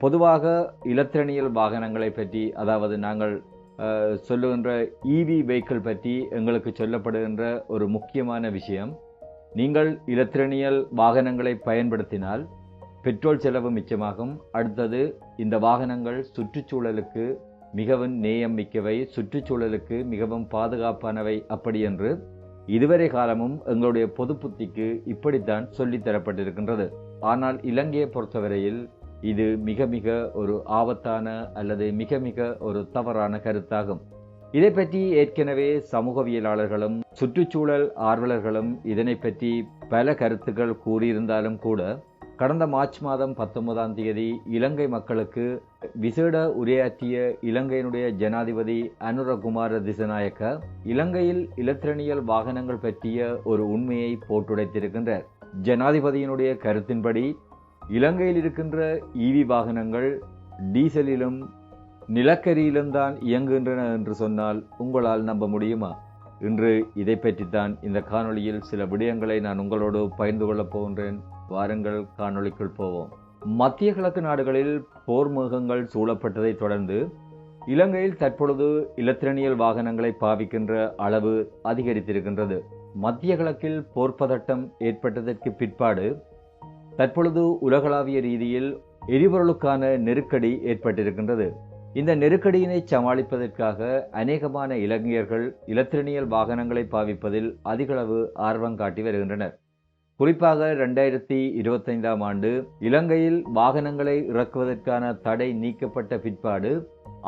பொதுவாக இலத்திரனியல் வாகனங்களை பற்றி, அதாவது நாங்கள் சொல்லுகின்ற இவி வெஹிக்கிள் பற்றி எங்களுக்கு சொல்லப்படுகின்ற ஒரு முக்கியமான விஷயம், நீங்கள் இலத்திரனியல் வாகனங்களை பயன்படுத்தினால் பெட்ரோல் செலவு மிச்சமாகும். அடுத்தது, இந்த வாகனங்கள் சுற்றுச்சூழலுக்கு மிகவும் நேயம் மிக்கவை, சுற்றுச்சூழலுக்கு மிகவும் பாதுகாப்பானவை. அப்படி என்று இதுவரை காலமும் எங்களுடைய பொது புத்திக்கு இப்படித்தான் சொல்லித்தரப்பட்டிருக்கின்றது. ஆனால் இலங்கையை பொறுத்தவரையில் இது மிக மிக ஒரு ஆபத்தான அல்லது மிக மிக ஒரு தவறான கருத்தாகும். இதை பற்றி ஏற்கனவே சமூகவியலாளர்களும் சுற்றுச்சூழல் ஆர்வலர்களும் இதனை பற்றி பல கருத்துக்கள் கூறியிருந்தாலும் கூட, கடந்த மார்ச் மாதம் 19ஆம் தேதி இலங்கை மக்களுக்கு விசேட உரையாற்றிய இலங்கையினுடைய ஜனாதிபதி அனுரகுமார திசநாயக்க இலங்கையில் இலத்திரனியல் வாகனங்கள் பற்றிய ஒரு உண்மையை போட்டுடைத்திருக்கின்றார். ஜனாதிபதியினுடைய கருத்தின்படி இலங்கையில் இருக்கின்ற இவி வாகனங்கள் டீசலிலும் நிலக்கரியிலும் தான் இயங்குகின்றன என்று சொன்னால் உங்களால் நம்ப முடியுமா? இன்று இதை பற்றித்தான் இந்த காணொளியில் சில விடயங்களை நான் உங்களோடு பகிர்ந்து கொள்ளப் போகின்றேன். வாருங்கள், காணொளிக்குள் போவோம். மத்திய கிழக்கு நாடுகளில் போர் மேகங்கள் சூழப்பட்டதை தொடர்ந்து இலங்கையில் தற்பொழுது இலத்திரனியல் வாகனங்களை பாவிக்கின்ற அளவு அதிகரித்திருக்கின்றது. மத்திய கிழக்கில் போர் பதட்டம் ஏற்பட்டதற்கு பிற்பாடு தற்பொழுது உலகளாவிய ரீதியில் எரிபொருளுக்கான நெருக்கடி ஏற்பட்டிருக்கின்றது. இந்த நெருக்கடியினை சமாளிப்பதற்காக அநேகமான இலங்கையர்கள் இலத்திரனியல் வாகனங்களை பாவிப்பதில் அதிகளவு ஆர்வம் காட்டி வருகின்றனர். குறிப்பாக 2025ஆம் ஆண்டு இலங்கையில் வாகனங்களை இறக்குவதற்கான தடை நீக்கப்பட்ட பிற்பாடு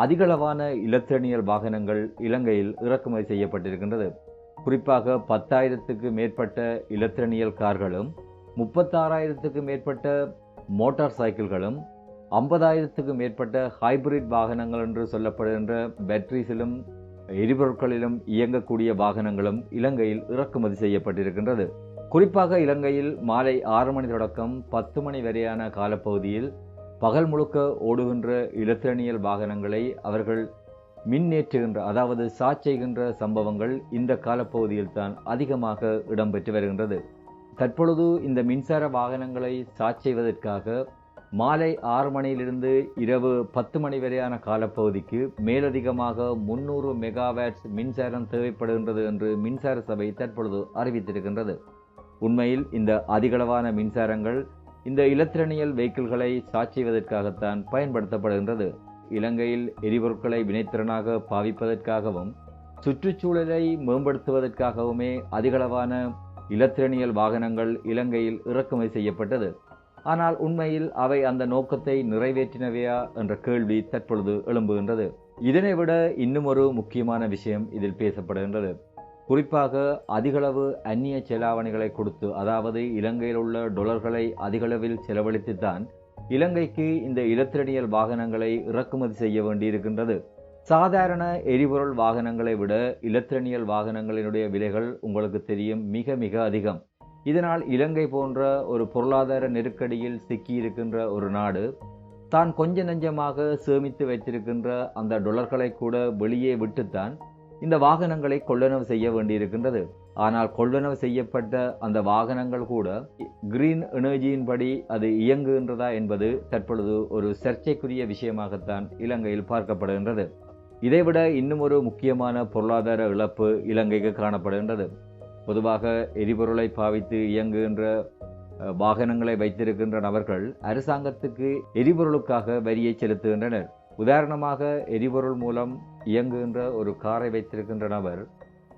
அதிகளவான இலத்திரனியல் வாகனங்கள் இலங்கையில் இறக்குமதி செய்யப்பட்டிருக்கின்றது. குறிப்பாக 10,000க்கு மேற்பட்ட இலத்திரனியல் கார்களும் 36,000க்கு மேற்பட்ட மோட்டார் சைக்கிள்களும் 50,000க்கு மேற்பட்ட ஹைபிரிட் வாகனங்கள் என்று சொல்லப்படுகின்ற பேட்டரிஸிலும் எரிபொருட்களிலும் இயங்கக்கூடிய வாகனங்களும் இலங்கையில் இறக்குமதி செய்யப்பட்டிருக்கின்றது. குறிப்பாக இலங்கையில் மாலை 6 மணி தொடக்கம் 10 மணி வரையான காலப்பகுதியில் பகல் முழுக்க ஓடுகின்ற இலத்திரனியல் வாகனங்களை அவர்கள் மின்னேற்றுகின்ற, அதாவது சார்ஜ் செய்கின்ற சம்பவங்கள் இந்த காலப்பகுதியில் தான் அதிகமாக இடம்பெற்று வருகின்றது. தற்பொழுது இந்த மின்சார வாகனங்களை சார்ஜ் செய்வதற்காக மாலை 6 மணியிலிருந்து இரவு 10 மணி வரையான காலப்பகுதிக்கு மேலதிகமாக 300 மெகாவாட்ஸ் மின்சாரம் தேவைப்படுகின்றது என்று மின்சார சபை தற்பொழுது அறிவித்திருக்கின்றது. உண்மையில் இந்த அதிகளவான மின்சாரங்கள் இந்த இலத்திரனியல் வெஹிக்கிள்களை சார்ஜ் செய்வதற்காகத்தான் பயன்படுத்தப்படுகின்றது. இலங்கையில் எரிபொருட்களை வினைத்திறனாக பாவிப்பதற்காகவும் சுற்றுச்சூழலை மேம்படுத்துவதற்காகவுமே அதிகளவான இலத்திரனியல் வாகனங்கள் இலங்கையில் இறக்குமதி செய்யப்பட்டது. ஆனால் உண்மையில் அவை அந்த நோக்கத்தை நிறைவேற்றினவையா என்ற கேள்வி தற்பொழுது எழும்புகின்றது. இதனை விட இன்னும் ஒரு முக்கியமான விஷயம் இதில் பேசப்படுகின்றது. குறிப்பாக அதிகளவு அந்நிய செலாவணிகளை கொடுத்து, அதாவது இலங்கையில் உள்ள டொலர்களை அதிகளவில் செலவழித்துத்தான் இலங்கைக்கு இந்த இலத்திரனியல் வாகனங்களை இறக்குமதி செய்ய வேண்டியிருக்கின்றது. சாதாரண எரிபொருள் வாகனங்களை விட இலத்திரனியல் வாகனங்களினுடைய விலைகள் உங்களுக்கு தெரியும், மிக மிக அதிகம். இதனால் இலங்கை போன்ற ஒரு பொருளாதார நெருக்கடியில் சிக்கியிருக்கின்ற ஒரு நாடு தான் கொஞ்ச நஞ்சமாக சேமித்து வைத்திருக்கின்ற அந்த டொலர்களை கூட வெளியே விட்டுத்தான் இந்த வாகனங்களை கொள்ளளவு செய்ய வேண்டியிருக்கின்றது. ஆனால் கொள்ளளவு செய்யப்பட்ட அந்த வாகனங்கள் கூட கிரீன் எனர்ஜியின்படி அது இயங்குகின்றதா என்பது தற்பொழுது ஒரு சர்ச்சைக்குரிய விஷயமாகத்தான் இலங்கையில் பார்க்கப்படுகின்றது. இதைவிட இன்னும் ஒரு முக்கியமான பொருளாதார இழப்பு இலங்கைக்கு காணப்படுகின்றது. பொதுவாக எரிபொருளை பாவித்து இயங்குகின்ற வாகனங்களை வைத்திருக்கின்ற நபர்கள் அரசாங்கத்துக்கு எரிபொருளுக்காக வரியை செலுத்துகின்றனர். உதாரணமாக, எரிபொருள் மூலம் இயங்குகின்ற ஒரு காரை வைத்திருக்கின்ற நபர்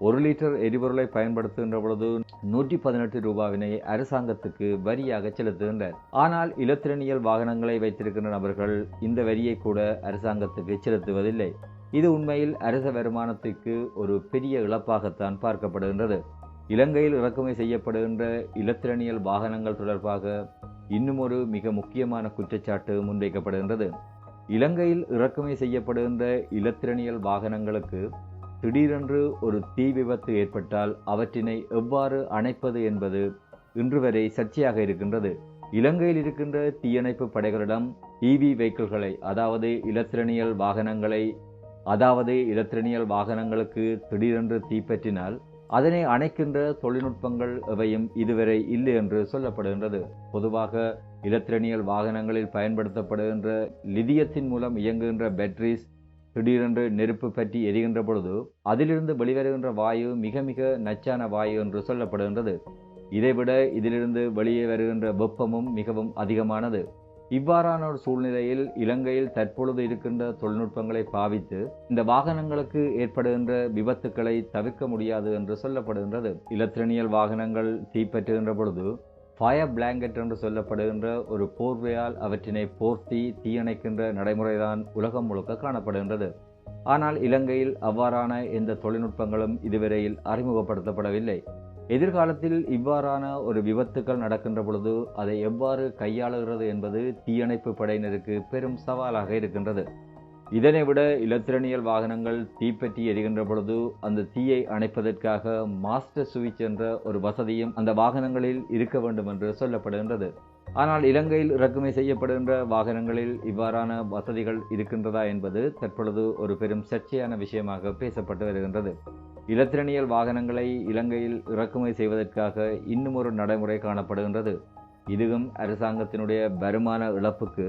1 லிட்டர் எரிபொருளை பயன்படுத்துகின்ற பொழுது 118 ரூபாவினை அரசாங்கத்துக்கு வரியாக செலுத்துகின்றனர். ஆனால் இலத்திரனியல் வாகனங்களை வைத்திருக்கின்ற நபர்கள் இந்த வரியை கூட அரசாங்கத்துக்கு செலுத்துவதில்லை. இது உண்மையில் அரச வருமானத்திற்கு ஒரு பெரிய இழப்பாகத்தான் பார்க்கப்படுகின்றது. இலங்கையில் இறக்குமதி செய்யப்படுகின்ற இலத்திரனியல் வாகனங்கள் தொடர்பாக இன்னும் ஒரு மிக முக்கியமான குற்றச்சாட்டு முன்வைக்கப்படுகின்றது. இலங்கையில் இறக்குமதி செய்யப்படுகின்ற இலத்திரனியல் வாகனங்களுக்கு திடீரென்று ஒரு தீ விபத்து ஏற்பட்டால் அவற்றினை எவ்வாறு அணைப்பது என்பது இன்று வரை சர்ச்சையாக இருக்கின்றது. இலங்கையில் இருக்கின்ற தீயணைப்பு படைகளிடம் இவி வெஹிக்கிள்களை, அதாவது இலத்திரனியல் வாகனங்களுக்கு திடீரென்று தீப்பற்றினால் அதனை அணைக்கின்ற தொழில்நுட்பங்கள் எவையும் இதுவரை இல்லை என்று சொல்லப்படுகின்றது. பொதுவாக இலத்திரனியல் வாகனங்களில் பயன்படுத்தப்படுகின்ற லிதியத்தின் மூலம் இயங்குகின்ற பேட்டரிஸ் திடீரென்று நெருப்பு பற்றி எரிகின்ற பொழுது அதிலிருந்து வெளிவருகின்ற வாயு மிக மிக நச்சான வாயு என்று சொல்லப்படுகின்றது. இதைவிட இதிலிருந்து வெளியே வருகின்ற வெப்பமும் மிகவும் அதிகமானது. இவ்வாறான ஒரு சூழ்நிலையில் இலங்கையில் தற்பொழுது இருக்கின்ற தொழில்நுட்பங்களை பாவித்து இந்த வாகனங்களுக்கு ஏற்படுகின்ற விபத்துக்களை தவிர்க்க முடியாது என்று சொல்லப்படுகின்றது. இலத்திரனியல் வாகனங்கள் தீப்பற்றுகின்ற பொழுது ஃபயர் பிளாங்கெட் என்று சொல்லப்படுகின்ற ஒரு போர்வையால் அவற்றினை போர்த்தி தீயணைக்கின்ற நடைமுறைதான் உலகம் முழுக்க காணப்படுகின்றது. ஆனால் இலங்கையில் அவ்வாறான எந்த தொழில்நுட்பங்களும் இதுவரையில் அறிமுகப்படுத்தப்படவில்லை. எதிர்காலத்தில் இவ்வாறான ஒரு விபத்துக்கள் நடக்கின்ற பொழுது அதை எவ்வாறு கையாளுகிறது என்பது தீயணைப்பு படையினருக்கு பெரும் சவாலாக இருக்கின்றது. இதனை விட இலத்திரனியல் வாகனங்கள் தீப்பற்றி எரிகின்ற பொழுது அந்த தீயை அணைப்பதற்காக மாஸ்டர் சுவிட்ச் என்ற ஒரு வசதியும் அந்த வாகனங்களில் இருக்க வேண்டும் என்று சொல்லப்படுகின்றது. ஆனால் இலங்கையில் இறக்குமதி செய்யப்படுகின்ற வாகனங்களில் இவ்வாறான வசதிகள் இருக்கின்றதா என்பது தற்பொழுது ஒரு பெரும் சர்ச்சையான விஷயமாக பேசப்பட்டு வருகின்றது. இலத்திரனியல் வாகனங்களை இலங்கையில் இறக்குமதி செய்வதற்காக இன்னும் ஒரு நடைமுறை காணப்படுகின்றது. இதுவும் அரசாங்கத்தினுடைய வருமான இழப்புக்கு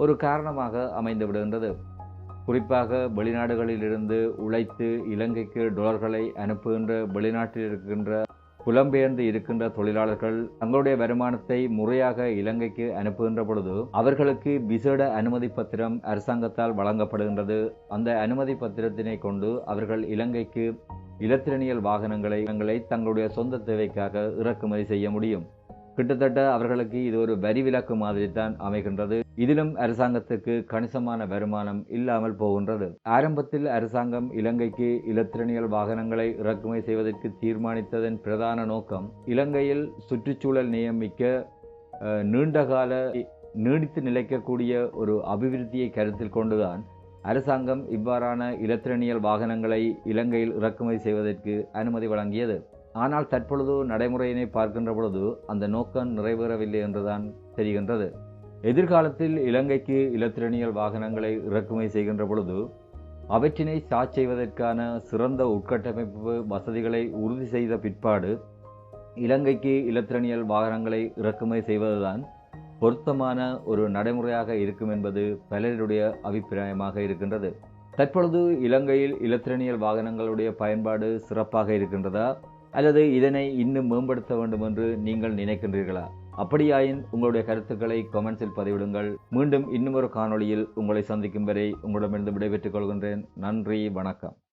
ஒரு காரணமாக அமைந்து விடுகின்றது. குறிப்பாக வெளிநாடுகளில் இருந்து உழைத்து இலங்கைக்கு டொலர்களை அனுப்புகின்ற வெளிநாட்டில் இருக்கின்ற புலம்பெயர்ந்து இருக்கின்ற தொழிலாளர்கள் தங்களுடைய வருமானத்தை முறையாக இலங்கைக்கு அனுப்புகின்ற பொழுது அவர்களுக்கு விசேட அனுமதி பத்திரம் அரசாங்கத்தால் வழங்கப்படுகின்றது. அந்த அனுமதி பத்திரத்தினை கொண்டு அவர்கள் இலங்கைக்கு இலத்திரனியல் வாகனங்களை தங்களுடைய சொந்த தேவைக்காக இறக்குமதி செய்ய முடியும். கிட்டத்தட்ட அவர்களுக்கு இது ஒரு வரி விலக்கு மாதிரி தான் அமைகின்றது. இதிலும் அரசாங்கத்துக்கு கணிசமான வருமானம் இல்லாமல் போகின்றது. ஆரம்பத்தில் அரசாங்கம் இலங்கைக்கு இலத்திரனியல் வாகனங்களை இறக்குமதி செய்வதற்கு தீர்மானித்ததன் பிரதான நோக்கம் இலங்கையில் சுற்றுச்சூழல் நியமிக்க நீண்டகால நீடித்து நிலைக்கக்கூடிய ஒரு அபிவிருத்தியை கருத்தில் கொண்டுதான் அரசாங்கம் இவ்வாறான இலத்திரனியல் வாகனங்களை இலங்கையில் இறக்குமதி செய்வதற்கு அனுமதி வழங்கியது. ஆனால் தற்பொழுது நடைமுறையினை பார்க்கின்ற பொழுது அந்த நோக்கம் நிறைவேறவில்லை என்றுதான் தெரிகின்றது. எதிர்காலத்தில் இலங்கைக்கு இலத்திரனியல் வாகனங்களை இறக்குமதி செய்கின்ற பொழுது அவற்றினை சார்ஜ் செய்வதற்கான சிறந்த உட்கட்டமைப்பு வசதிகளை உறுதி செய்த பிற்பாடு இலங்கைக்கு இலத்திரனியல் வாகனங்களை இறக்குமதி செய்வதுதான் பொருத்தமான ஒரு நடைமுறையாக இருக்கும் என்பது பலருடைய அபிப்பிராயமாக இருக்கின்றது. தற்பொழுது இலங்கையில் இலத்திரனியல் வாகனங்களுடைய பயன்பாடு சிறப்பாக இருக்கின்றதா அல்லது இதனை இன்னும் மேம்படுத்த வேண்டும் என்று நீங்கள் நினைக்கின்றீர்களா? அப்படியாயின் உங்களுடைய கருத்துக்களை கமெண்ட்ஸில் பதிவிடுங்கள். மீண்டும் இன்னும் ஒரு காணொளியில் உங்களை சந்திக்கும் வரை உங்களிடமிருந்து விடைபெற்றுக் கொள்கின்றேன். நன்றி, வணக்கம்.